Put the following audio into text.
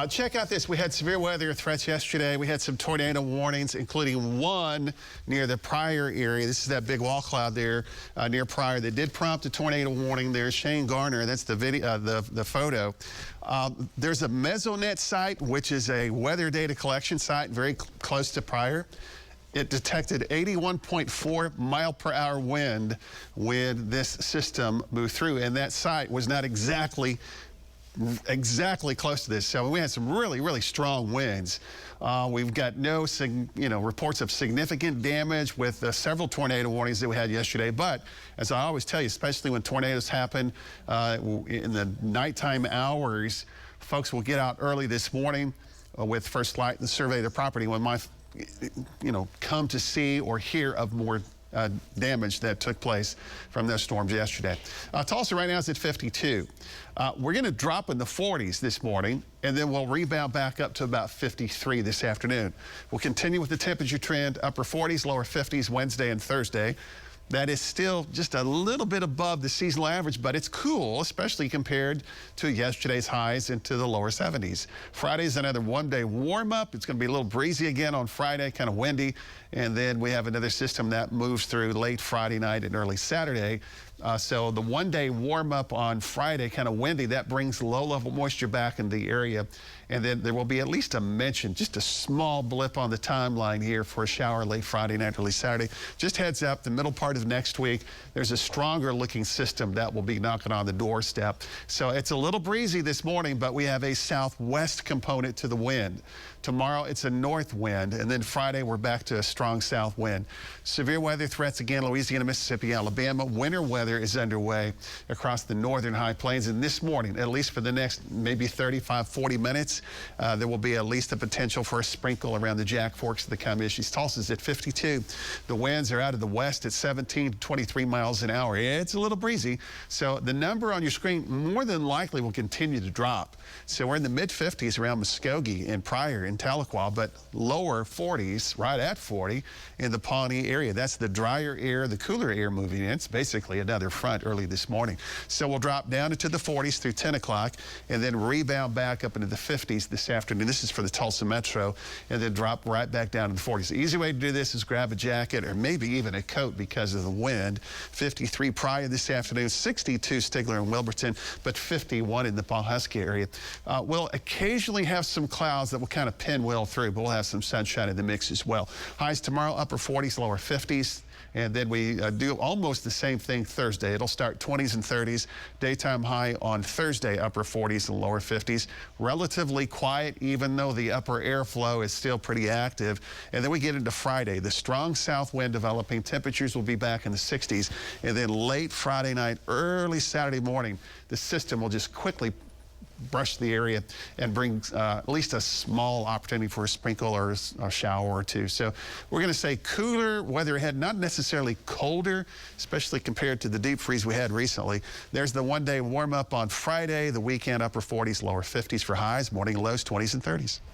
Check out this. We had severe weather threats yesterday. We had some tornado warnings, including one near the Pryor area. This is that big wall cloud there near Pryor that did prompt a tornado warning there. Shane Garner, that's the video, the photo. There's a Mesonet site, which is a weather data collection site very close to Pryor. It detected 81.4 mile per hour wind when this system moved through, and that site was not exactly close to this. So we had some really strong winds. We've got no reports of significant damage with several tornado warnings that we had yesterday. But as I always tell you, especially when tornadoes happen in the nighttime hours, folks will get out early this morning with first light and survey their property when my come to see or hear of more damage that took place from those storms yesterday. Tulsa right now is at 52. We're going to drop in the 40s this morning, and then we'll rebound back up to about 53 this afternoon. We'll continue with the temperature trend, upper 40s, lower 50s Wednesday and Thursday. That is still just a little bit above the seasonal average, but it's cool, especially compared to yesterday's highs into the lower 70s. Friday's another one-day warm-up. It's going to be a little breezy again on Friday, kind of windy. And then we have another system that moves through late Friday night and early Saturday. So the one-day warm-up on Friday, kind of windy, that brings low-level moisture back in the area. And then there will be at least a mention, just a small blip on the timeline here for a shower late Friday night, early Saturday. Just heads up, the middle part of next week, there's a stronger-looking system that will be knocking on the doorstep. So it's a little breezy this morning, but we have a southwest component to the wind. Tomorrow, it's a north wind, and then Friday, we're back to a strong south wind. Severe weather threats again, Louisiana, Mississippi, Alabama. Winter weather is underway across the northern high plains, and this morning, at least for the next maybe 35, 40 minutes, there will be at least a potential for a sprinkle around the Jack Forks of the Comanches. Tulsa's at 52. The winds are out of the west at 17 to 23 miles an hour. It's a little breezy, so the number on your screen more than likely will continue to drop. So we're in the mid-50s around Muskogee and Pryor and Tahlequah, but lower 40s, right at 40 in the Pawnee area. That's the drier air, the cooler air moving in. It's basically another front early this morning. So we'll drop down into the 40s through 10 o'clock and then rebound back up into the 50s this afternoon. This is for the Tulsa Metro, and then drop right back down to the 40s. The easy way to do this is grab a jacket or maybe even a coat because of the wind. 53 Pryor this afternoon, 62 Stigler and Wilburton, but 51 in the Pawhuska area. We'll occasionally have some clouds that will kind of pinwheel through, but we'll have some sunshine in the mix as well. Highs tomorrow, upper 40s, lower 50s. And then we do almost the same thing Thursday. It'll start 20s and 30s. Daytime high on Thursday, upper 40s and lower 50s. Relatively quiet, even though the upper airflow is still pretty active. And then we get into Friday. The strong south wind developing. Temperatures will be back in the 60s. And then late Friday night, early Saturday morning, the system will just quickly brush the area and bring at least a small opportunity for a sprinkle or a shower or two. So we're going to say cooler weather ahead, not necessarily colder, especially compared to the deep freeze we had recently. There's the one-day warm-up on Friday, the weekend upper 40s, lower 50s for highs, morning lows 20s and 30s.